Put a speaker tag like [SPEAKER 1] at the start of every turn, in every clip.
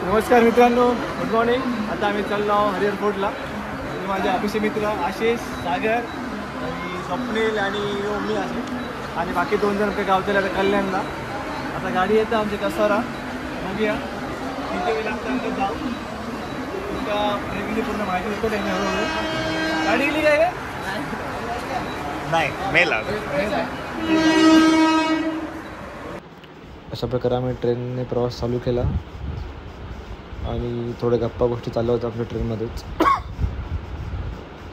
[SPEAKER 1] नमस्कार मित्रांनो, good morning. आता आम्ही चाललो हरिहर फोर्टला. माझे अभिषेक मित्र आशिष, सागर आणि स्वप्नील आणि मी असे आणि बाकी 2 जण काही गावचे आता कल्याणला. आता गाडी येतं आमची कसारा, बघूया तिथे लागतं जाऊ. तुमका रेग्युलर पूर्ण माहिती देतो त्यांनी. हळूहळू गाडी गेली काय
[SPEAKER 2] नाही मेला.
[SPEAKER 1] अशा प्रकारे आम्ही ट्रेनने प्रवास चालू केला आणि थोड्या गप्पा गोष्टी चालल्या होत्या आपल्या ट्रेनमध्येच.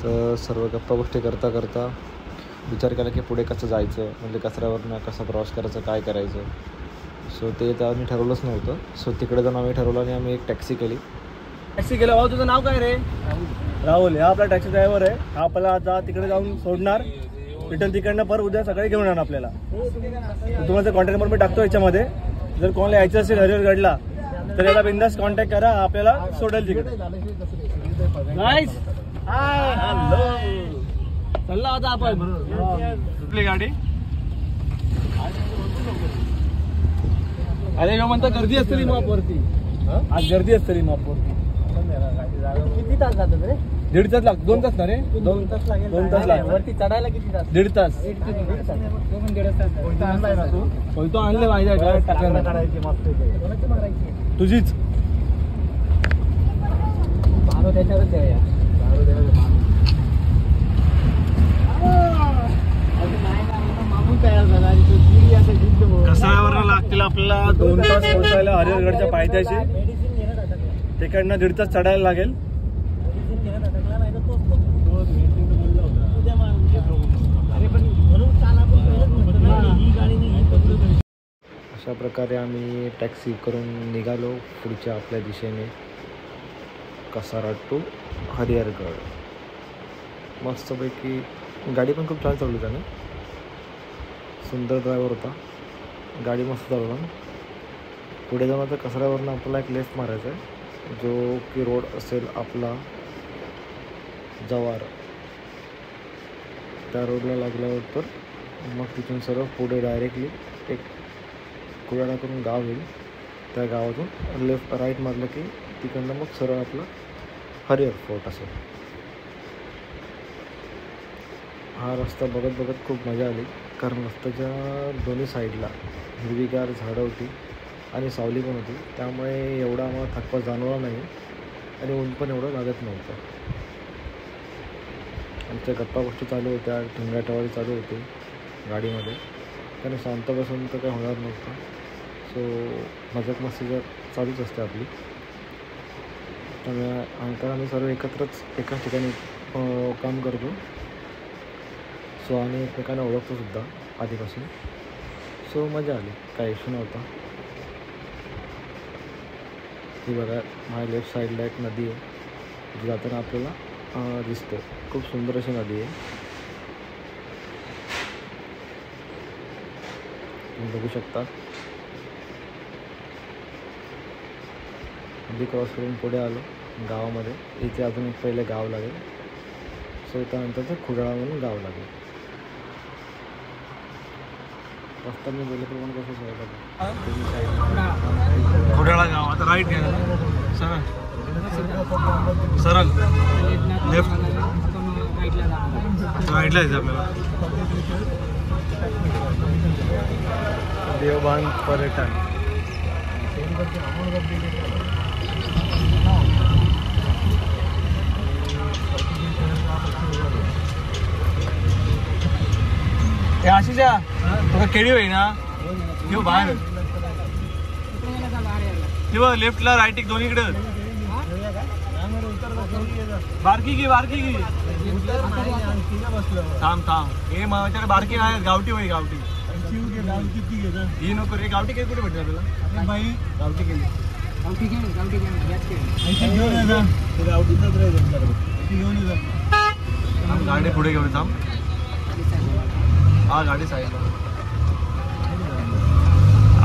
[SPEAKER 1] तर सर्व गप्पा गोष्टी करता करता विचार केला की पुढे कसं जायचं, म्हणजे कचऱ्यावरनं कसा प्रवास करायचा, काय करायचं. सो ते तर आम्ही ठरवलंच नव्हतं. सो तिकडे जाऊन आम्ही ठरवलं आणि आम्ही एक टॅक्सी केली. टॅक्सी केलं. भाऊ तुझं नाव काय रे? राहुल. हा आपला टॅक्सी ड्रायव्हर आहे. हा आपल्याला आता तिकडे जाऊन सोडणार, रिटर्न तिकडनं पर उद्या सकाळी घेऊन येणार आपल्याला. तुम्हाला कॉन्टॅक्ट नंबर मी टाकतो याच्यामध्ये. जर कोणाला यायचं असेल हरिहरगडला तर याला बिंदास कॉन्टॅक्ट करा, आपल्याला सोडेल तिकडे. नाईस. हॅलो. चला आता आपण आपली गाडी. अरे यो म्हणता गर्दी असते मापवरती. आज गर्दी असते मापवरती. किती तास जातात रे? 1.5 तास लागतो. 2 तास ना रे? 2 तास लागेल. 2 तास लागेल. वरती चढायला किती तास? 1.5 तास. तो आणले माहिती आहे का? तुझीच कसाळ्यावर लागतील आपल्याला 2 तास पोहोचायला हरिहरगडच्या पायथ्याशी. तिकडनं 1.5 तास चढायला लागेल. अशा प्रकारे आम्ही टॅक्सी करून निघालो पुढच्या आपल्या दिशेने कसारा टू हरिहरगड. मस्तपैकी गाडी पण खूप छान चालवली त्याने. सुंदर ड्रायव्हर होता. गाडी मस्त चालवला. पुढे जाऊन आता कसाऱ्यावरनं आपल्याला एक लेफ्ट मारायचा आहे, जो की रोड असेल आपला जवार. त्या रोडला लागल्यावर तर मग तिथून सर्व पुढे डायरेक्टली एक कुडाळा करून गाव येईल. त्या गावातून लेफ्ट राईट मारलं की तिकडनं मग सरळ आपलं हरिहर फोर्ट असेल. हा रस्ता बघत बघत खूप मजा आली, कारण रस्त्याच्या दोन्ही साईडला हिरवीगार झाडं होती आणि सावली पण होती. त्यामुळे एवढा आम्हाला थकवा जाणवला नाही आणि ऊन पण एवढं लागत नव्हतं. आमच्या गप्पा गोष्टी चालू होत्या, ठिंगाटवाळी चालू होती गाडीमध्ये, कारण शांत बसून तर काही होणार नव्हतं. सो मजाक मस्ती जर चालूच असते आपली. त्यामुळे आम्ही सर्व एकत्रच एकाच ठिकाणी काम करतो. सो आणि एकमेकांना ओळखतो सुद्धा आधीपासून. सो मजा आली, काही इश्यू नव्हता. ही बघा माझ्या लेफ्ट साईडला एक नदी आहे, जी जाताना आपल्याला दिसते. खूप सुंदर अशी नदी आहे, तुम्ही बघू शकता. नदी क्रॉस करून पुढे आलो गावामध्ये. इथे अजून एक पहिले गाव लागेल. सो त्यानंतर ते खुडाळा म्हणून गाव लागेल. रस्ता मी बोलल्याप्रमाणे कसं सांगायचं, खुडाळा गाव. आता राईट घ्या, सरळ सरळ लेफ्ट, राईटला जायचं आपल्याला. देवबान पर्यटन. आशिषा तुका केळी होई ना किंवा बाहेर किंवा लेफ्टला राईट दोन्हीकडे. बारकी घे बारकी घे. थांब थांब. हे माझ्याकडे बारकी आहे. गावठी होई गावठी. ही नको रे. गावठी केळी कुठे भेटते आपल्याला? बाई गावठी केळी. गावठी केळी गावठी केळी गाडी पुढे घेऊन थांब. हा गाडी साईडला.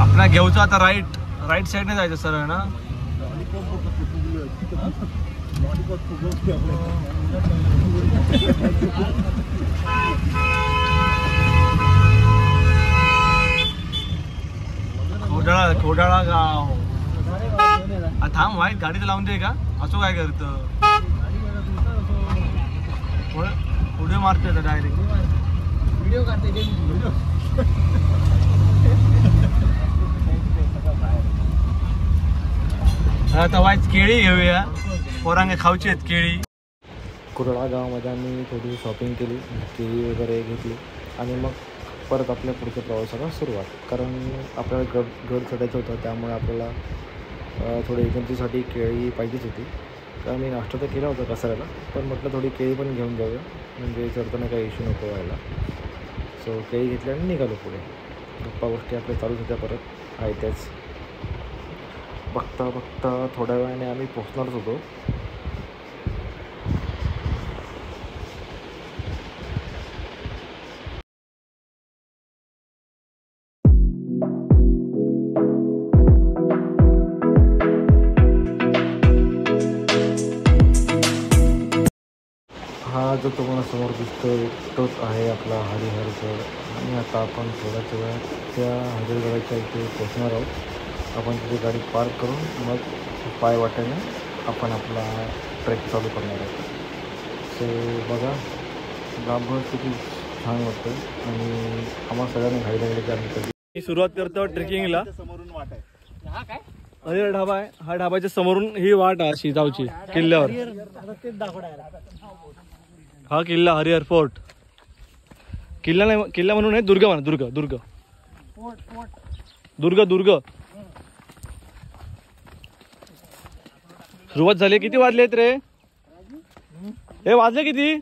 [SPEAKER 1] आपला घेऊचं आता राईट साईडने जायचं सरळ ना. खोडाळा गाव. थांब वाईट गाडी तर लावून दे का असं काय करतं पुढे मारतोय डायरेक्ट व्हिडिओ काढते आता वाईट केळी घेऊया पोरांगे खाऊची आहेत केळी. कुरळा गावामध्ये आम्ही थोडी शॉपिंग केली केळी वगैरे घेतली आणि मग परत आपल्या पुढच्या प्रवासाला सुरुवात. कारण आपल्याला गड चढायचं होतं त्यामुळे आपल्याला थोडी एजन्सीसाठी केळी पाहिजेच होती. तर आम्ही नाश्ता तर केला होता कसाऱ्याला पण म्हटलं थोडी केळी पण घेऊन जाऊया म्हणजे चढताना काही इश्यू नको व्हायला. सो केळी घेतली आणि निघालो पुढे. गप्पा गोष्टी आपल्या चालूच होत्या परत आहे त्याच. बघता बघता थोड्या वेळाने आम्ही पोहोचणारच होतो. हा जो तुम्हाला समोर दिसतोय तोच आहे आपला हरिहरगड आणि आता आपण थोड्याच वेळात त्या हरिहरगडाच्या इथे पोहोचणार आहोत. आपण तिथे गाडी पार्क करून मग पायवाट्याने आपण आपला ट्रेक चालू करणार आहोत. सो बघा गावभर किती छान वाटतं आणि आम्हाला सगळ्यांना घाई लागली की आम्ही कधी सुरुवात करतो ट्रेकिंगला. हरिहर ढाबा आहे. हा ढाबाच्या समोरून ही वाट आहे अशी जाऊची किल्ल्यावर. हा किल्ला हरिहर फोर्ट. किल्ला नाही किल्ला म्हणून आहे दुर्ग म्हणा दुर्ग दुर्ग दुर्ग दुर्ग. सुरुवात झाली. किती वाजलेत रे हे वाजले किती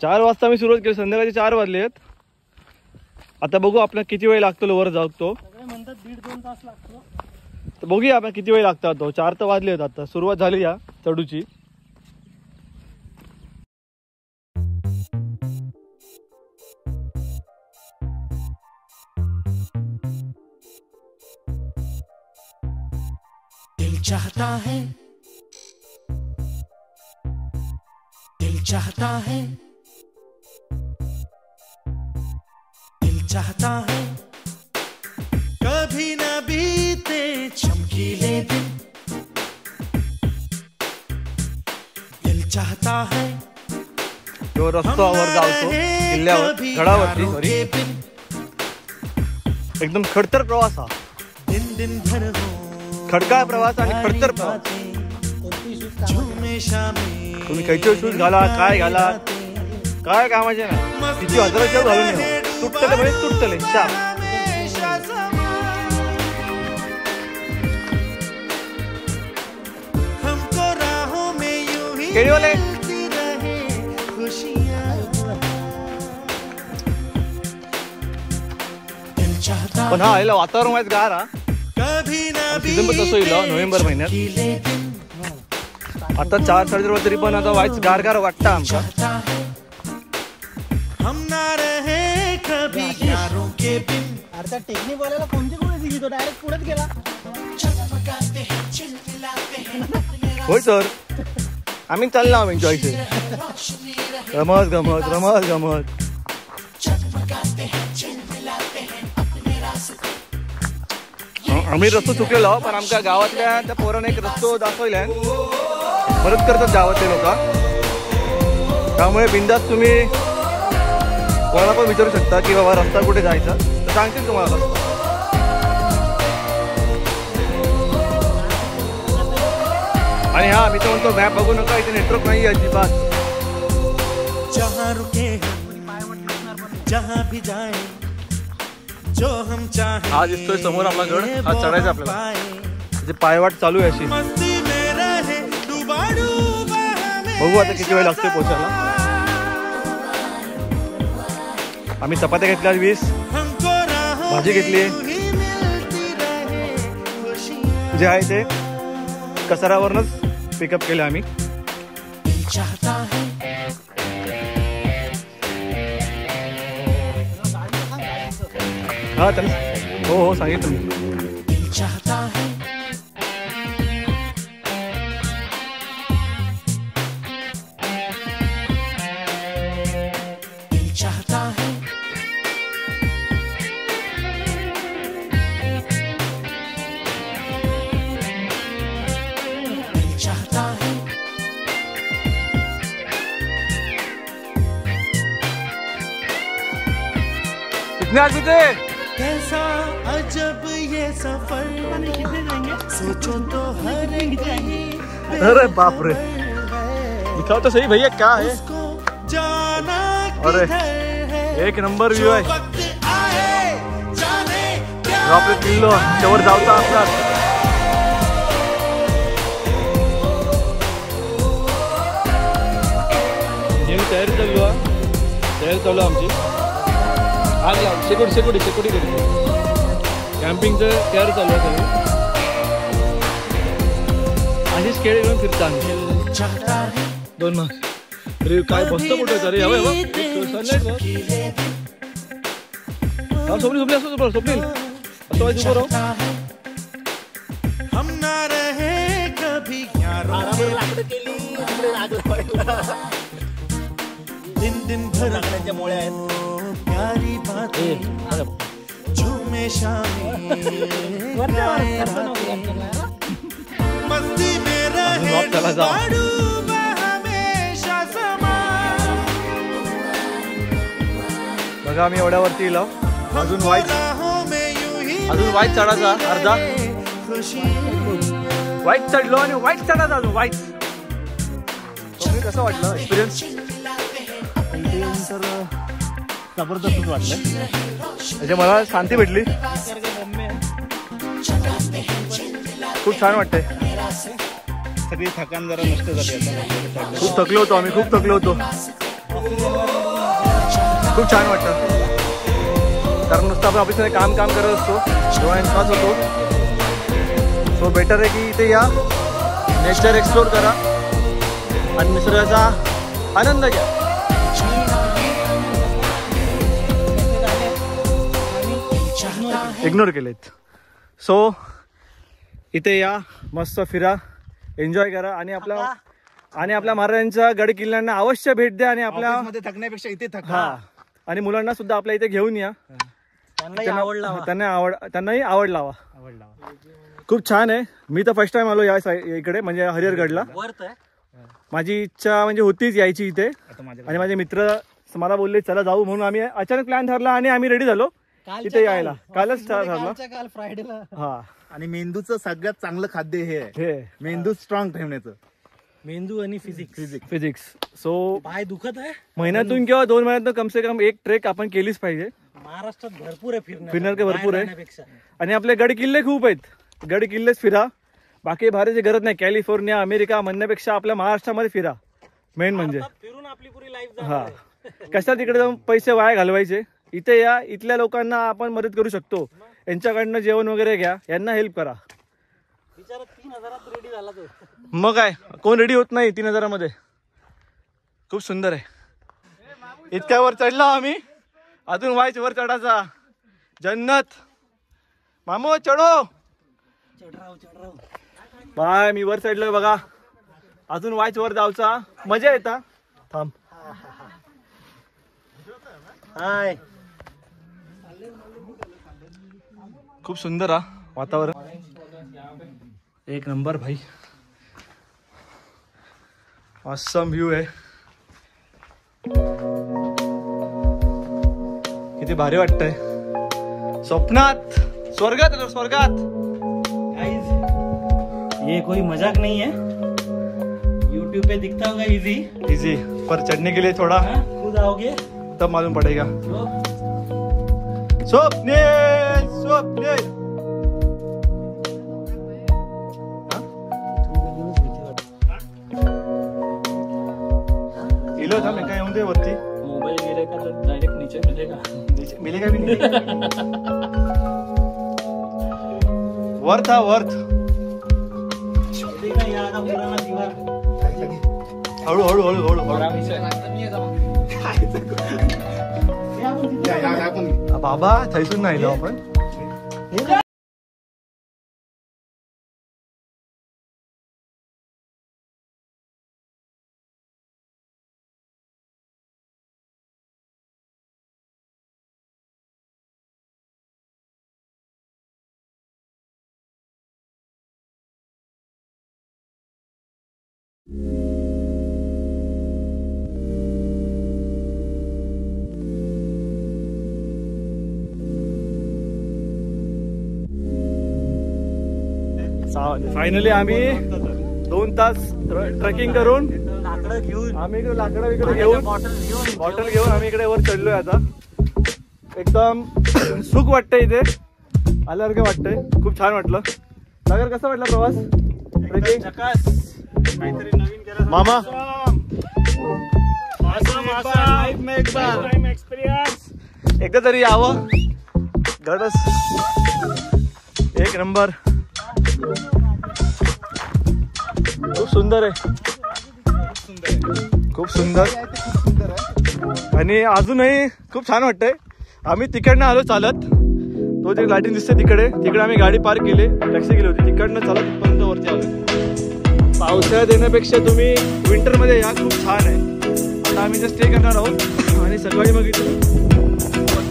[SPEAKER 1] 4 वाजता मी सुरुवात केली. संध्याकाळचे 4 वाजलेत. आता बघू आपल्याला किती वेळ लागतो वर जाऊ तो म्हणतात 1.5-2 तास लागतो. तर बघूया आपण किती वेळ लागतात. तो 4 तर वाजलेत. आता सुरुवात झाली या चढूची.
[SPEAKER 3] चाहता है दिल चाहता है दिल चाहता है कभी न बीते चमकीले दिन. दिल चाहता है
[SPEAKER 1] तो रस्त्यावर जातो किल्ल्यावर गडावरती. सॉरी एकदम खडतर प्रवास हा.
[SPEAKER 3] दिन दिन भर हो
[SPEAKER 1] खडकाळ प्रवास आणि खडतर प्रवास. तुम्ही कैचे शूज घाला काय घाला काय कामाचे नाही. किती हजाराच्या घालून तुटतले म्हणजे तुटतले शाप. केळीवाले पण हा याला वातावरण व्हायचं गार हा. सीझन पण तसं येईल नोव्हेंबर महिन्यात. आता 4-4:30 वाजता तरी पण आता व्हायच गार गार वाटतं आमका.
[SPEAKER 4] टेक्निक वाल्याला कोणती कोणी दिली तो डायरेक्ट पुढेच गेला.
[SPEAKER 1] होय सर आम्ही चाललो आम्ही एन्जॉयचे रमत गमत रमत गमत. आम्ही रस्तो चुकलेलो पण आमच्या गावातल्या त्या पोराने एक रस्तो दाखवलाय. मदत करतात गावातले लोक. त्यामुळे बिंदास तुम्ही कोणाला पण विचारू शकता की बाबा रस्ता कुठे जायचा तर सांगतील तुम्हाला रस्ता. आणि हा मी तर म्हणतो मॅप बघू नका इथे नेटवर्क नाही अजिबात.
[SPEAKER 3] जहाँ रुके जहाँ भी जाए जो हम चाहे.
[SPEAKER 1] हा दिसतोय समोर आपला गड. हा चढायचा आपल्याला. म्हणजे पायवाट चालू आहे अशी. बघू आता किती वेळ लागतोय पोहोचायला. आम्ही चपात्या घेतल्या 20 भाजी घेतली जे आहे ते कसारावरनच पिकअप केलं आम्ही. हा त्यांना हो हो सांगितलं मी. कितने आदमी थे?
[SPEAKER 3] कैसा अजब ये सफर,
[SPEAKER 4] कितने जाएंगे?
[SPEAKER 3] सोचो तो हर कहीं
[SPEAKER 1] अरे बाप रे, दिखाओ तो सही भैया क्या है।
[SPEAKER 3] उसको जाना
[SPEAKER 1] अरे
[SPEAKER 3] किधर है,
[SPEAKER 1] एक नंबर व्यू आहे.
[SPEAKER 3] वक्त आए जाने क्या
[SPEAKER 1] आपले किल्लो त्यावर जाऊचा आपला. तयारी चालू आमची. आग लाव शेकोडी कॅम्पिंगचं तयारी चालू आहे सगळी. अशीच खेळ घेऊन फिरता आम्ही.
[SPEAKER 3] चाहता है
[SPEAKER 1] 2 मार्क. अरे काय मस्त मोठं आहे रे. सनलाईट स्वप्नील असतो बरं. स्वप्नील असं व्हायचं बरं.
[SPEAKER 3] चाहता है हम ना रहे कभी यारों के दिन दिन भर प्यारी बातें झूमे शामें गाए रातें, मस्ती में रहे जुगाड़ू वह हमेशा समा.
[SPEAKER 1] बघा आम्ही एवढ्यावरती गेलो. अजून
[SPEAKER 3] राहों में यूं ही
[SPEAKER 1] अजून वाईट चढायचा अर्धा.
[SPEAKER 3] खुशी
[SPEAKER 1] वाईट चढलो आणि वाईट चढायचा अजून वाईट. कसं वाटलं एक्सपिरियन्स?
[SPEAKER 4] सर जबरदस्त वाटलं.
[SPEAKER 1] म्हणजे मला शांती भेटली. खूप छान वाटतंय.
[SPEAKER 2] सगळी थकान जरा नष्ट झाली आता.
[SPEAKER 1] खूप थकलो होतो आम्ही. खूप थकलो होतो. खूप छान वाटतं. कारण नुसतं आपण ऑफिसमध्ये काम करत असतो. डोळ्यांचाच होतो. सो बेटर आहे की इथे या, नेचर एक्सप्लोर करा आणि निसर्गाचा आनंद घ्या. इग्नोर केलेत. सो इथे या, मस्त फिरा, एन्जॉय करा आणि आपल्या महाराजांच्या गड किल्ल्यांना अवश्य भेट द्या. आणि आपल्या
[SPEAKER 2] थकण्यापेक्षा इथे
[SPEAKER 1] हा आणि मुलांना सुद्धा आपल्या इथे घेऊन या. त्यांनाही आवड लावा. खूप छान आहे. मी तर फर्स्ट टाइम आलो या इकडे म्हणजे हरिहरगडला. माझी इच्छा म्हणजे होतीच यायची इथे. आणि माझे मित्र मला बोलले चला जाऊ, म्हणून आम्ही अचानक प्लॅन ठरला आणि आम्ही रेडी झालो इथे यायला. कालच ठरलं.
[SPEAKER 4] काल फ्रायडेला.
[SPEAKER 1] हा.
[SPEAKER 2] आणि मेंदूचं सगळ्यात चांगलं खाद्य हे आहे, मेंदू स्ट्रॉंग ठेवण्याचं.
[SPEAKER 4] मेंदू आणि
[SPEAKER 1] फिजिक्स. सो
[SPEAKER 4] पाय दुखत आहे.
[SPEAKER 1] महिन्यातून किंवा 2 महिन्यातून कम से कम एक ट्रेक आपण केलीच पाहिजे.
[SPEAKER 4] महाराष्ट्रात भरपूर आहे
[SPEAKER 1] फिरण्यासारखं भरपूर आहे. आणि आपले गड किल्ले खूप आहेत. गड किल्लेच फिरा, बाकी बाहेरची गरज नाही. कॅलिफोर्निया अमेरिका म्हणण्यापेक्षा आपल्या महाराष्ट्रामध्ये फिरा. मेन म्हणजे
[SPEAKER 4] फिरून आपली पुरी लाईफ.
[SPEAKER 1] हा, कशा तिकडे जाऊन पैसे वाया घालवायचे. इथे या, इथल्या लोकांना आपण मदत करू शकतो. यांच्याकडनं जेवण वगैरे घ्या, यांना हेल्प करा.
[SPEAKER 4] 3000 रेडी झाला तो.
[SPEAKER 1] मग काय, कोण रेडी होत नाही 3000 मध्ये. खूप सुंदर आहे. इतक्या वर चढला आम्ही, अजून व्हायचं वर चढायचा. जन्नत मामो चढो. बाय, मी वर चढलोय बघा. अजून व्हायचं वर जाऊचा. मजा येता. थांब.
[SPEAKER 4] हाय.
[SPEAKER 1] खूप सुंदर हा वातावरण. एक नंबर भाई. ऑसम व्ह्यू आहे. किती भारी वाटतंय. स्वप्नात स्वर्गात आलो, स्वर्गात.
[SPEAKER 4] ये कोई मजाक नहीं है. YouTube पे दिखता होगा इजी,
[SPEAKER 1] पर चढ़ने के लिए थोड़ा
[SPEAKER 4] खुद आओगे
[SPEAKER 1] तब मालूम पड़ेगा. स्वप्नेल स्वप्नेल. इलो था मैं काय होऊन दे वरती.
[SPEAKER 4] मोबाईल गेले का तर डायरेक्ट नीचे
[SPEAKER 1] मिलेगा भी नहीं. वर्थ हा वर्थ.
[SPEAKER 4] पुराना दीवार.
[SPEAKER 1] हळू हळू हळू हळू हळू. बाबा थैसून नाही आपण.
[SPEAKER 5] फायनली आम्ही 2 तास ट्रेकिंग करून आम्ही इकडे लाकडं वगैरे घेऊन बॉटल घेऊन आम्ही इकडे वर चढलोय आता. एकदम सुख वाटतंय इथे आल्यासारखं वाटतंय. खूप छान वाटलं. सागर कसा वाटला प्रवास ट्रेकिंग?
[SPEAKER 4] काहीतरी नवीन केलं
[SPEAKER 5] मामा
[SPEAKER 4] एक्सपिरियन्स.
[SPEAKER 5] एकदा तरी यावं गडच. एक नंबर. खूप सुंदर आहे. खूप सुंदर आणि अजूनही खूप छान वाटतंय. आम्ही तिकडनं आलो चालत. तो जे लाईटिंग दिसते तिकडे आम्ही गाडी पार्क केली, टॅक्सी केली होती. तिकडनं चालत इथपर्यंत वरती आलो. पावसाळ्यात येण्यापेक्षा तुम्ही विंटरमध्ये या, खूप छान आहे. आता आम्ही इथे स्टे करणार आहोत आणि सकाळी मग इथे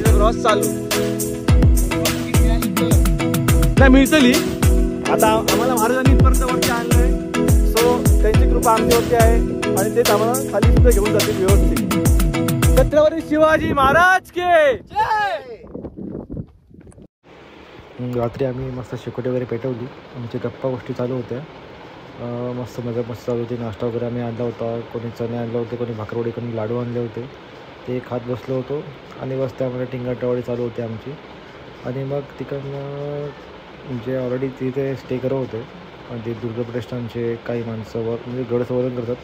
[SPEAKER 5] क्रॉस चालू नाही मिळतली. आता आम्हाला महाराजांनी इथपर्यंत वरती आणलंय. सो त्यांची कृपा आमच्यावरती आहे आणि तेच आम्हाला खाली सुद्धा घेऊन जातील व्यवस्थित. छत्रपती शिवाजी महाराज के
[SPEAKER 1] रात्री आम्ही मस्त शेकोटी वगैरे पेटवली. आमची गप्पा गोष्टी चालू होत्या. मस्त मजा मस्त चालू होती. नाश्ता वगैरे आम्ही आणला होता. कोणी चणे आणले होते, कोणी भाकरवडी, कोणी लाडू आणले होते. ते खात बसलो होतो आणि बस त्यामध्ये टिंगाटवाडी चालू होती आमची. आणि मग तिकडनं जे ऑलरेडी तिथे स्टे करत होते आणि ते दुर्गा प्रतिष्ठानचे काही माणसं म्हणजे गड संवर्धन करतात,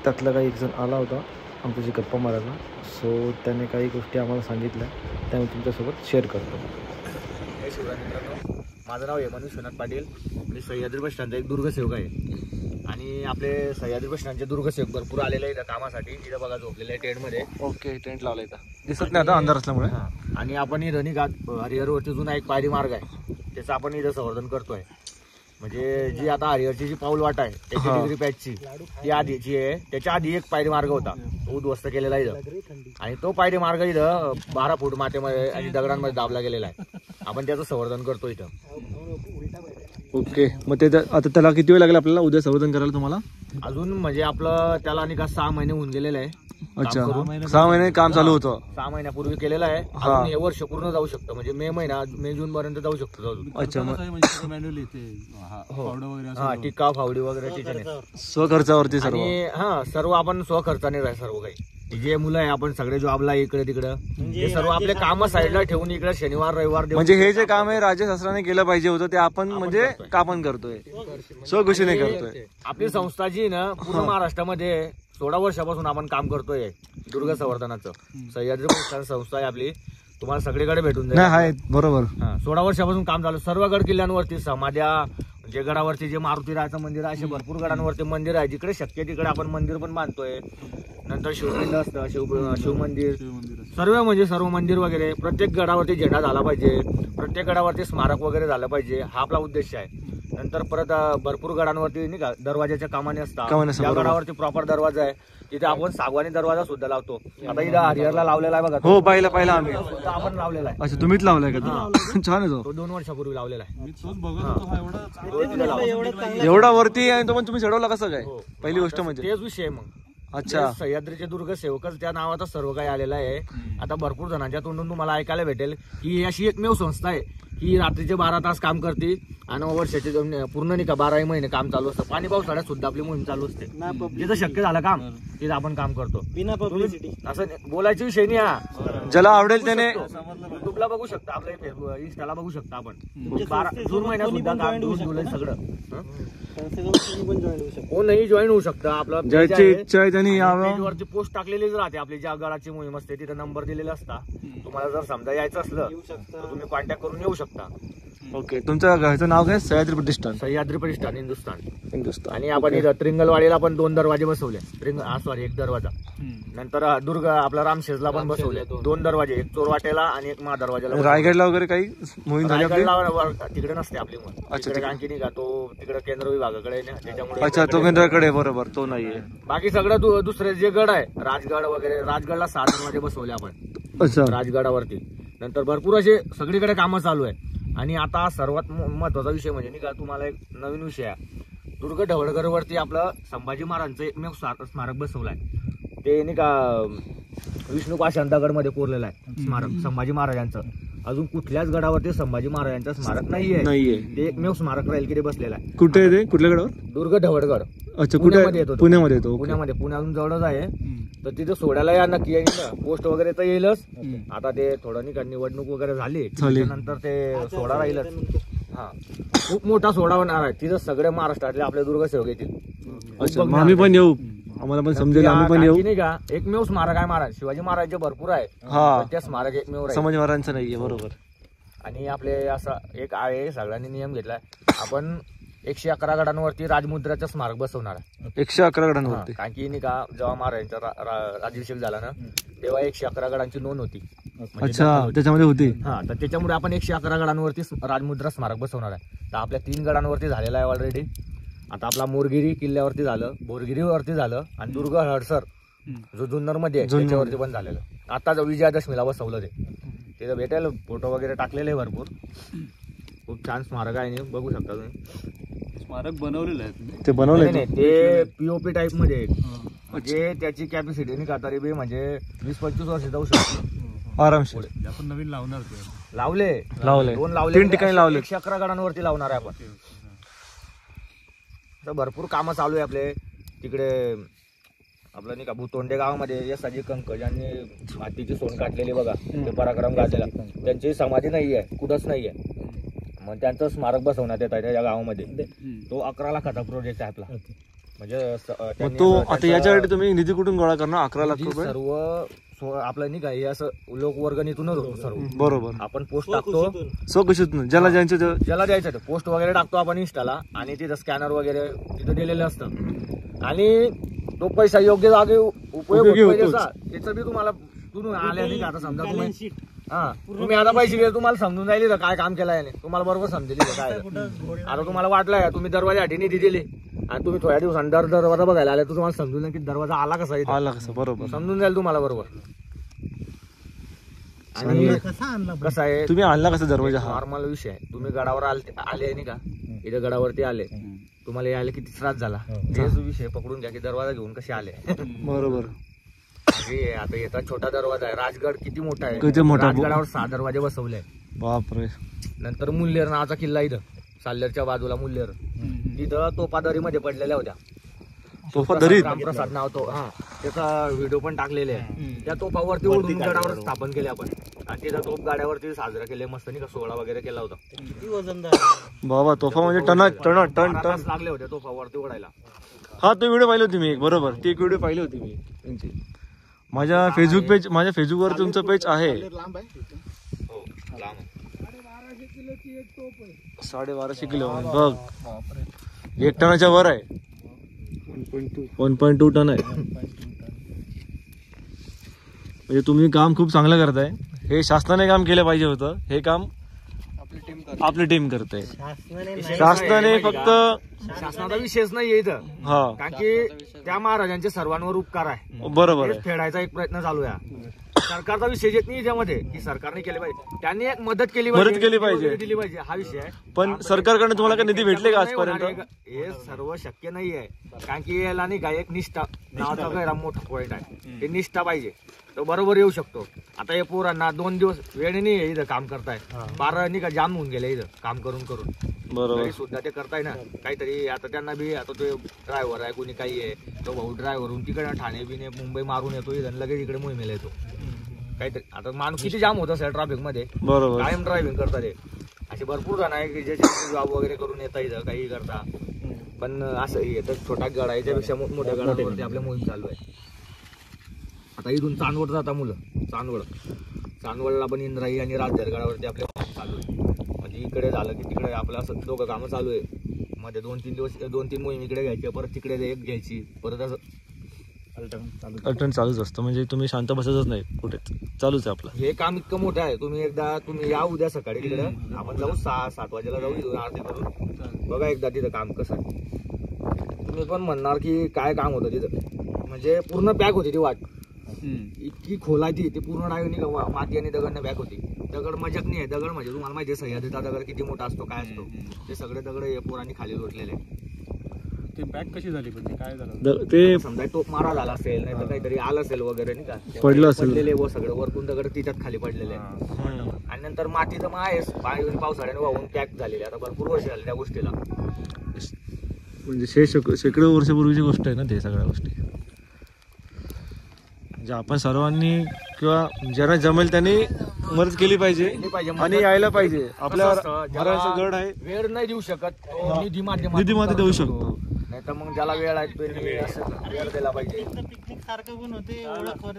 [SPEAKER 1] त्यातला काही एक जण आला होता आमच्याशी गप्पा मारायला. सो त्याने काही गोष्टी आम्हाला सांगितल्या, त्या मी तुमच्यासोबत शेअर करतो.
[SPEAKER 2] माझं नाव हेमंत विश्वनाथ पाटील. मी सह्याद्री बस स्टँडचा एक दुर्गसेवक आहे आणि आपले सह्याद्री बस स्टँडचे दुर्गसेवक भरपूर आलेले आहेत कामासाठी. इथं बघा झोपलेले आहे टेंटमध्ये.
[SPEAKER 5] ओके, टेंट लावला इथं दिसत नाही आता अंधार असल्यामुळे.
[SPEAKER 2] आणि आपण इथं निघात हरिहरवरती जुना एक पायरी मार्ग आहे, त्याचं आपण इथं संवर्धन करतोय. म्हणजे जी आता हरिहरची जी पाऊल वाट आहे 1 डिग्री पॅचची, ती आधीची आहे. त्याच्या आधी एक पायरी मार्ग होता, तो उद्ध्वस्त केलेला आहे इथं. आणि तो पायरी मार्ग इथं 12 फूट मातीमध्ये आणि दगडांमध्ये दाबला गेलेला आहे. आपण त्याचं संवर्धन करतो इथं.
[SPEAKER 5] ओके, मग ते आता त्याला किती वेळ लागेल आपल्याला उद्या संवर्धन करायला तुम्हाला?
[SPEAKER 2] अजून म्हणजे आपलं त्याला आणि का 6 महिने होऊन गेलेले आहे.
[SPEAKER 5] अच्छा, 6 महिने काम चालू होतं.
[SPEAKER 2] 6 महिन्यापूर्वी केलेलं आहे. अजून हे वर्ष पूर्ण जाऊ शकतं, म्हणजे मे जून पर्यंत जाऊ शकतो.
[SPEAKER 5] अच्छा,
[SPEAKER 2] हा, टिक्का फावडी वगैरे त्याच्याने
[SPEAKER 5] स्वखर्चावरती सर्व.
[SPEAKER 2] आणि सर्व आपण स्वखर्चाने राह. सर्व काही जे मुलं आहे आपण सगळे जॉबला इकडे तिकडं, हे सर्व आपले काम साईडला ठेवून इकडे शनिवार रविवार
[SPEAKER 5] म्हणजे हे जे काम आहे राज्य शासनाने केलं पाहिजे होतं ते आपण म्हणजे आपण करतोय, स्वखुशीने करतोय.
[SPEAKER 2] आपली संस्था जी ना पूर्ण महाराष्ट्रामध्ये 16 वर्षापासून आपण काम करतोय दुर्ग संवर्धनाचं. सह्याद्री प्रतिष्ठान संस्था आहे आपली, तुम्हाला सगळीकडे भेटून जाईल.
[SPEAKER 5] बरोबर.
[SPEAKER 2] 16 वर्षापासून काम चालू. सर्व गड किल्ल्यांवरती समाध्या, जे गडावरती जे मारुतीरायाचं मंदिर आहे, असे भरपूर गडांवरती मंदिर आहे. जिकडे शक्य तिकडे आपण मंदिर पण बांधतोय. नंतर शिवपिंड असतं, शिव मंदिर, सर्व म्हणजे सर्व मंदिर वगैरे. प्रत्येक गडावरती झेंडा झाला पाहिजे, प्रत्येक गडावरती स्मारक वगैरे झालं पाहिजे, हा आपला उद्देश आहे. नंतर परत भरपूर गडांवरती नाही का दरवाजाच्या कामाने असतात. त्या गडावरती प्रॉपर दरवाजा आहे, तिथे आपण सागवानी दरवाजा सुद्धा लावतो. आता इथं हरिहरला लावलेला आहे बघा.
[SPEAKER 5] हो, पाहिला आम्ही.
[SPEAKER 2] आपण लावलेला आहे.
[SPEAKER 5] अच्छा, तुम्हीच लावलाय का? छान आहे तो.
[SPEAKER 2] 2 वर्षापूर्वी लावलेला आहे.
[SPEAKER 5] एवढा वरती आहे तो, पण तुम्ही चढवला कसं काय? पहिली गोष्ट म्हणजे
[SPEAKER 2] तेच विषय. मग
[SPEAKER 5] अच्छा,
[SPEAKER 2] सह्याद्रीचे दुर्ग सेवकच त्या नावाचा सर्व काही आलेला आहे. आता भरपूर जणांच्या तोंडून तुम्हाला ऐकायला भेटेल की ही अशी एकमेव संस्था आहे की रात्रीचे 12 तास काम करते आणि वर्षाचे पूर्ण नाही का 12 महिने काम चालू असतं. पाणी पावसाळ्यात सुद्धा आपली मोहीम चालू असते. जिथं शक्य झालं काम तिथं आपण काम करतो. बिना पब्लिसिटी असं बोलायचा विषय नाही हा.
[SPEAKER 5] ज्याला आवडेल त्याने
[SPEAKER 2] युट्यूबला बघू शकता, आपल्या फेसबुक इंस्टाला बघू शकता आपण. 12 जून महिन्यात सुद्धा काम, जून जुलै सगळं कोणही जॉईन होऊ शकतं. आपलं
[SPEAKER 5] ज्याची इच्छा आहे त्यांनी
[SPEAKER 2] वरती पोस्ट टाकलेलीच राहते. आपली ज्या गडाची मोहीम असते तिथे नंबर दिलेला असता. तुम्हाला जर समजा यायचं असलं तर तुम्ही कॉन्टॅक्ट करून येऊ शकता.
[SPEAKER 5] ओके, तुमच्या घरचं नाव काय? सह्याद्री प्रतिष्ठान.
[SPEAKER 2] सह्याद्री प्रतिष्ठान हिंदुस्थान. आणि आपण इथं त्रिंगलवाडीला पण 2 दरवाजे बसवले. सॉरी 1 दरवाजा. नंतर दुर्ग आपला रामशेजला पण बसवले 2 दरवाजे, एक चोरवाटेला आणि एक महादरवाजाला.
[SPEAKER 5] रायगडला वगैरे काही मोहीम झाली?
[SPEAKER 2] तिकडे नसते आपली मोहीम. तिकडे आणखी नाही का, तो तिकडे केंद्र विभागाकडे त्याच्यामुळे.
[SPEAKER 5] अच्छा, तो केंद्राकडे. बरोबर, तो नाहीये.
[SPEAKER 2] बाकी सगळं दुसरे जे गड आहे राजगड वगैरे, राजगडला 6 दरवाजे बसवले आपण.
[SPEAKER 5] अच्छा,
[SPEAKER 2] राजगडावरती. नंतर भरपूर असे सगळीकडे कामं चालू आहे. आणि आता सर्वात महत्वाचा विषय म्हणजे नाही का, तुम्हाला एक नवीन विषय आहे. दुर्ग ढवळगडवरती आपलं संभाजी महाराजांचं एकमेव स्मारक बसवलं आहे. ते नाही का विष्णू पाषाण दगडमध्ये कोरलेलं आहे स्मारक संभाजी महाराजांचं. अजून कुठल्याच गडावरती संभाजी महाराजांचं स्मारक नाहीये. ते एकमेव स्मारक राहील की ते बसलेलं आहे.
[SPEAKER 5] कुठे आहे ते? कुठल्या गडावर?
[SPEAKER 2] दुर्ग ढवळगड.
[SPEAKER 5] अच्छा,
[SPEAKER 2] पुण्यामध्ये येतो.
[SPEAKER 5] पुण्यामध्ये येतो.
[SPEAKER 2] पुण्याहून जवळच आहे. तर तिथे सोडायला या नक्की येईल. पोस्ट वगैरे तर येईलच. आता ते थोडं नाही का निवडणूक वगैरे झाली नंतर ते सोडा राहीलच. हा, खूप मोठा सोडा होणार आहे तिथं. सगळे महाराष्ट्रातले आपले दुर्ग सेवक येतील.
[SPEAKER 5] अच्छा, आम्ही पण येऊ, आम्हाला पण समजेल, आम्ही पण येऊ.
[SPEAKER 2] नाही का एकमेव स्मारक आहे महाराज. शिवाजी महाराज भरपूर आहे.
[SPEAKER 5] हा,
[SPEAKER 2] त्या स्मारक एकमेव आहे.
[SPEAKER 5] संभाजी महाराजांचं नाहीये. बरोबर.
[SPEAKER 2] आणि आपले असा एक आहे, सगळ्यांनी नियम घेतलाय, आपण 111 गडांवरती राजमुद्राचं स्मारक बसवणार आहे.
[SPEAKER 5] 111 गडांवरती.
[SPEAKER 2] कारण की नाही का जेव्हा महाराजांचा राज्याभिषेक झाला ना तेव्हा 111 गडांची नोंद होती.
[SPEAKER 5] अच्छा, त्याच्यामध्ये होती.
[SPEAKER 2] हा, तर त्याच्यामुळे आपण 111 गडांवरती राजमुद्रा स्मारक बसवणार आहे. तर आपल्या 3 गडांवरती झालेला आहे ऑलरेडी. आता आपला मोरगिरी किल्ल्यावरती झालं, बोरगिरीवरती झालं आणि दुर्ग हडसर जो जुन्नर मध्ये आहे त्याच्यावरती पण झालेलं. आता विजयादशमीला बसवलं ते. तिथं भेटेल, फोटो वगैरे टाकलेले आहे भरपूर. खूप छान स्मारक आहे, बघू शकता तुम्ही.
[SPEAKER 4] स्मारक बनवलेलं आहे
[SPEAKER 5] ते बनवले
[SPEAKER 2] नाही, ते पीओपी टाईप मध्ये म्हणजे त्याची कॅपॅसिटी नाही का तरी बी म्हणजे 20-25 वर्ष जाऊ शकतो
[SPEAKER 5] आरामशीर.
[SPEAKER 4] आपण नवीन लावणार
[SPEAKER 2] लावले 2 लावले,
[SPEAKER 5] 3 ठिकाणी लावले.
[SPEAKER 2] 111 गडांवरती लावणार आहे आपण. तर भरपूर कामं चालू आहे आपले तिकडे. आपलं नाही का भूतोंडे गावामध्ये यसाजी कंक ज्यांनी मातीची सोन काढलेली बघा, ते पराक्रम गाजलेला, त्यांची समाधी नाही आहे, कुठंच नाही आहे. मग त्यांचं स्मारक बसवण्यात येत आहे त्या गावामध्ये. तो 11 लाखाचा प्रोजेक्ट आहे आपला. म्हणजे
[SPEAKER 5] तो आता याच्यासाठी तुम्ही निधी कुठून गोळा करणार? 11 लाख रुपये
[SPEAKER 2] सर्व आपलं नाही का हे असं लोकवर्गणीतूनच होतो सर्व.
[SPEAKER 5] बरोबर.
[SPEAKER 2] आपण पोस्ट टाकतो
[SPEAKER 5] स्वखुशीतून, ज्याला
[SPEAKER 2] ज्याला द्यायचं ते पोस्ट वगैरे टाकतो आपण इंस्टाला आणि तिथं स्कॅनर वगैरे तिथं दिलेलं असतं आणि तो पैसा योग्य जागे उपयोग त्याचं बी तुम्हाला तुम्ही आले नाही का. आता समजा तुम्ही तुम्ही आता पैसे गेले, तुम्हाला समजून जाईल काय काम केलं याने, तुम्हाला बरोबर समजेल काय. आता तुम्हाला वाटलंय तुम्ही दरवाजासाठी निधी दिली आणि तुम्ही थोड्या दिवसांनी दरवाजा बघायला आले तर तुम्हाला समजून जाईल की दरवाजा आला कसा
[SPEAKER 5] बरोबर
[SPEAKER 2] समजून जाईल तुम्हाला बरोबर. आणि कसं आहे
[SPEAKER 5] तुम्ही आणला कसा दरवाजा?
[SPEAKER 2] नॉर्मल विषय आहे. तुम्ही गडावर आले नाही का, इथे गडावरती आले, तुम्हाला यायला किती त्रास झाला तेच विषय पकडून घ्या की दरवाजा घेऊन कसे आले.
[SPEAKER 5] बरोबर.
[SPEAKER 2] आता येतात छोटा दरवाजा आहे. राजगड किती मोठा आहे.
[SPEAKER 5] किती मोठा.
[SPEAKER 2] राजगडावर 6 दरवाजे बसवले.
[SPEAKER 5] बापरे.
[SPEAKER 2] नंतर मुल्लेर नावाचा किल्ला इथं साल्लेरच्या बाजूला मुल्लेर, तिथं तोफादरी मध्ये पडलेल्या होत्या.
[SPEAKER 5] तोफादरी
[SPEAKER 2] रामप्रसाद नाव तो, त्याचा व्हिडिओ पण टाकलेले आहे. त्या तोफावरती ओढून गडावर स्थापन केले आपण आणि तिथं तोफ गाड्यावरती साजरा केले मस्त नाही का, सोहळा वगैरे केला होता.
[SPEAKER 4] किती वजनदार
[SPEAKER 5] बाबा. तोफा म्हणजे टन
[SPEAKER 2] लागले होते तोफावरती ओढायला.
[SPEAKER 5] हा, तो व्हिडिओ पाहिली होती मी एक. बरोबर, ती एक व्हिडिओ पाहिली होती मी त्यांची. माझ्या फेसबुकवर तुमचं पेज आहे. 1250 किलो बघ. 1 टनाच्या वर आहे. 1.2 टन आहे. म्हणजे तुम्ही काम खूप चांगलं करताय. हे शासनाने काम केलं पाहिजे होतं. हे काम आपली टीम करते. शासनाने फक्त
[SPEAKER 2] शासनाचा विषयच नाहीये इथं.
[SPEAKER 5] हा,
[SPEAKER 2] कारण की त्या महाराजांचे सर्वांवर उपकार आहे.
[SPEAKER 5] बरोबर आहे.
[SPEAKER 2] फेडायचा एक प्रयत्न चालू आहे. सरकारचा विषय येत नाही त्यामध्ये की सरकारने केले पाहिजे, त्यांनी एक मदत केली पाहिजे, दिली पाहिजे, हा विषय आहे.
[SPEAKER 5] पण सरकारकडे तुम्हाला काही निधी भेटले का आजपर्यंत?
[SPEAKER 2] हे सर्व शक्य नाहीये. कारण की याला नाही का एक निष्ठा नावाचा गैरा मोठा पॉईंट आहे. हे निष्ठा पाहिजे तो बरोबर येऊ शकतो. आता हे पोरांना 2 दिवस वेळ नाही इथं काम करताय. 12 नाही का जाम होऊन गेले इथं काम करून करून.
[SPEAKER 5] बरोबर
[SPEAKER 2] सुद्धा ते करताय ना काहीतरी. आता त्यांना बी आता तो ड्रायव्हर आहे, कोणी काही आहे, तो भाऊ ड्रायव्हरून तिकडे ठाणे बिने मुंबई मारून येतो इथं, लगेच इकडे मोहिमेला येतो काहीतरी. आता माणूस किती जाम होत असेल ट्रॅफिक मध्ये,
[SPEAKER 5] बरोबर.
[SPEAKER 2] कायम ड्रायव्हिंग करतात. असे भरपूर जण आहे की जे जॉब वगैरे करून येता इथं काही करता. पण असं येतं छोटा गड आहे त्यापेक्षा मोठ्या गडावरती आपल्या मोहीम चालू आहे. आता इथून चांदवड जाता मुलं, चांदवडला पण इंद्राई आणि राजगडावरती आपल्या मोहीम चालू आहे. म्हणजे इकडे झालं की तिकडे आपलं असं दोघं कामं चालू आहे. मध्ये 2-3 मोहीम इकडे घ्यायची, परत तिकडे एक घ्यायची, परत असं
[SPEAKER 5] अल्टर्न चालूच असतं. म्हणजे तुम्ही शांत बसतच नाही कुठे, चालूच आहे आपलं
[SPEAKER 2] हे काम. इतकं मोठं आहे. तुम्ही या उद्या सकाळी तिकडे, आपण जाऊ 6-7 वाजेला जाऊ इथून आरती करून बघा एकदा तिथं काम कसं आहे. तुम्ही पण म्हणणार की काय काम होतं तिथं. म्हणजे पूर्ण पॅक होती ती वाट, इतकी खोलाची ती पूर्ण डायव्हनी माती आणि दगडने पॅक होती. दगड मजाक नाही आहे. दगड म्हणजे तुम्हाला माहिती आहे सह्याद्रीचा दगड किती मोठा असतो, काय असतो, ते सगळे दगड पोरांनी खाली लोटलेले.
[SPEAKER 5] ते बॅग कशी झाली पण काय झालं
[SPEAKER 1] ते
[SPEAKER 2] समजा टोप मारा झाला असेल नाही तर काहीतरी आलं असेल वगैरे नाही का
[SPEAKER 1] पडलं असेल.
[SPEAKER 2] पडलेले व सगळं वरतून दगड तिच्यात खाली पडलेले आणि नंतर माती तर मग आहेच पावसाळ्याने वाहून पॅक झालेली आता भरपूर वर्ष झाली त्या गोष्टीला
[SPEAKER 1] म्हणजे शेकडो वर्षापूर्वीची गोष्ट आहे ना ते सगळ्या गोष्टी. म्हणजे आपण सर्वांनी किंवा ज्यांना जमेल त्यांनी मदत केली पाहिजे आणि यायला पाहिजे. आपल्या महाराष्ट्र गड आहे,
[SPEAKER 2] वेळ नाही देऊ शकत तो निधी
[SPEAKER 1] निधीमध्ये देऊ शकतो.
[SPEAKER 2] नाही तर मग ज्याला वेळ आहे तो असं वेळ दिला पाहिजे.
[SPEAKER 4] पिकनिक सारखं पण होते,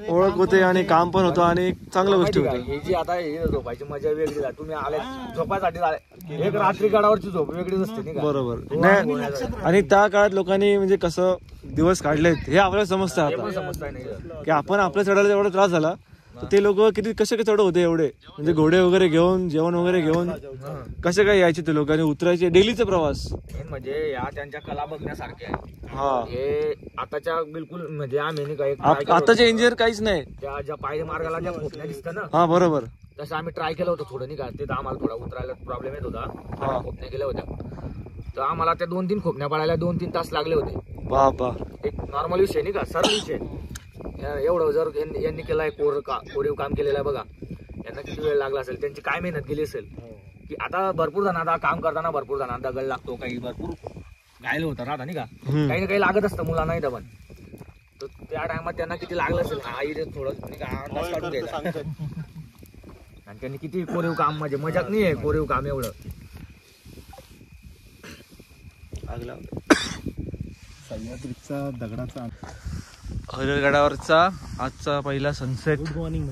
[SPEAKER 1] ओळख होते आणि काम पण होतं आणि चांगल्या गोष्टी
[SPEAKER 2] माहिती
[SPEAKER 1] होत्या.
[SPEAKER 2] का, ही जी आता हे झोपायची मजा वेगळी आहे. तुम्ही आले झोपायसाठी आले एक रात्री गडावरची झोप वेगळीच असते नाही का.
[SPEAKER 1] बरोबर नाही. आणि त्या काळात लोकांनी म्हणजे कसं दिवस काढलेत हे आपल्याला समजतं
[SPEAKER 2] हे पण
[SPEAKER 1] आता
[SPEAKER 2] समजताय नाही
[SPEAKER 1] की आपण आपल्या चढायला एवढा त्रास झाला तर ते लोक कसे चढ होते एवढे म्हणजे घोडे वगैरे घेऊन जेवण वगैरे घेऊन कसे काय यायचे ते लोक आणि उतरायचे डेलीचा प्रवास.
[SPEAKER 2] म्हणजे या त्यांच्या कला बघण्यासारख्या आहे.
[SPEAKER 1] हा
[SPEAKER 2] हे आताच्या बिलकुल म्हणजे आम्ही नाही का एक try केलं
[SPEAKER 1] आताचे इंजिनियर काहीच नाही.
[SPEAKER 2] त्या ज्या पायरी मार्गाला ज्या खोपण्या दिसतं ना
[SPEAKER 1] हा बरोबर.
[SPEAKER 2] तसं आम्ही ट्राय केलं होतं थोडं नाही का. तिथं आम्हाला थोडा उतरायला प्रॉब्लेम येत होता.
[SPEAKER 1] हा.
[SPEAKER 2] खोपण्या केल्या होत्या तर आम्हाला त्या 2-3 खोपण्या पडायला 2-3 तास लागले होते.
[SPEAKER 1] बापा
[SPEAKER 2] एक नॉर्मल विषय नाही का, सरळ विषय. एवढं जर यांनी केलाय कोरीव काम केलेलं आहे बघा, यांना किती वेळ लागला असेल, त्यांची काय मेहनत केली असेल की आता भरपूर जणांना काम करताना भरपूर जणांना दगड लागतो, काही भरपूर घायल होतं राहता नाही का, काही ना काही लागत असतं मुलांना इथं पण. तर त्या टायमात त्यांना किती लागलं असेल आई थोडं नाही का अंदाज काढून द्यायचा. आणि त्यांनी किती कोरीव काम म्हणजे मजाक नाही आहे कोरीव काम एवढं.
[SPEAKER 5] सह्याद्रीचा दगडाचा
[SPEAKER 1] हरिहरगडावरचा आजचा पहिला सनसेट.
[SPEAKER 5] Good morning.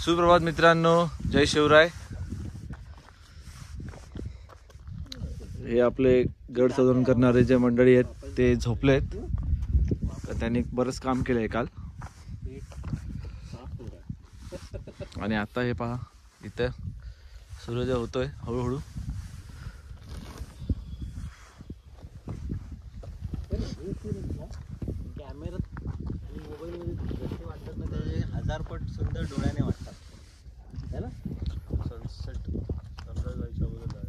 [SPEAKER 1] सुप्रभात मित्रांनो, जय शिवराय. हे आपले गड संवर्धन करणारे जे मंडळी आहेत ते झोपलेत. त्यांनी बरंच काम केलंय काल. आणि आता हे पहा इथं सूर्योदय होतोय हळूहळू.
[SPEAKER 4] कॅमेरात आणि मोबाईलमध्ये जसे वाटतात ना ते 1000 पट सुंदर डोळ्याने वाटतात है ना.
[SPEAKER 5] सनसेट सनराईज व्हायच्या अगोदर आहे.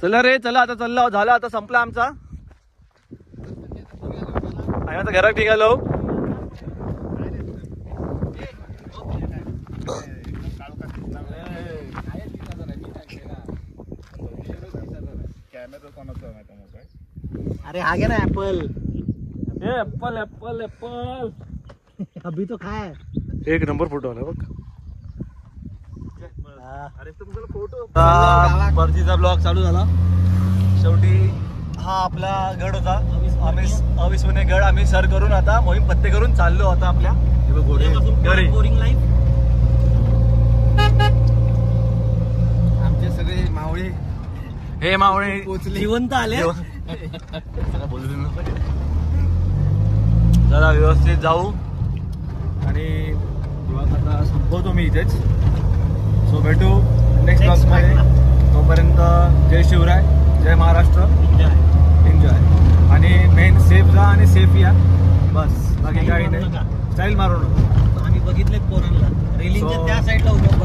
[SPEAKER 1] चला रे चला, आता चाललो झालं, आता संपला आमचा. आणि आता घरात निघालो.
[SPEAKER 4] अरे आगे ना एप्पल.
[SPEAKER 1] एप्पल एप्पल एप्पल
[SPEAKER 4] अभी तो खाय.
[SPEAKER 1] एक नंबर फोटो आला बघ.
[SPEAKER 5] अरे तुमचा फोटो
[SPEAKER 1] परतीचा ब्लॉग चालू झाला. शेवटी हा आपला गड होता. आम्ही अविस्मरणीय गड आम्ही सर करून आता मोहीम पत्ते करून चाललो आता आपल्या घरी.
[SPEAKER 4] Boring life.
[SPEAKER 5] आमचे सगळे मावळे
[SPEAKER 1] हे मावळे
[SPEAKER 4] जिवंत आले.
[SPEAKER 1] जरा व्यवस्थित जाऊ आणि ब्लॉग आता संपवतो मी इथेच. सो भेटू नेक्स्ट ब्लॉगमध्ये. तोपर्यंत जय शिवराय, जय महाराष्ट्र, एन्जॉय. आणि मेन सेफ जा आणि सेफ या, बस बाकी काही नाही. स्टाईल मारू नका.
[SPEAKER 4] आम्ही बघितलेत पोरांना रेलिंगच्या त्या साईडला उभं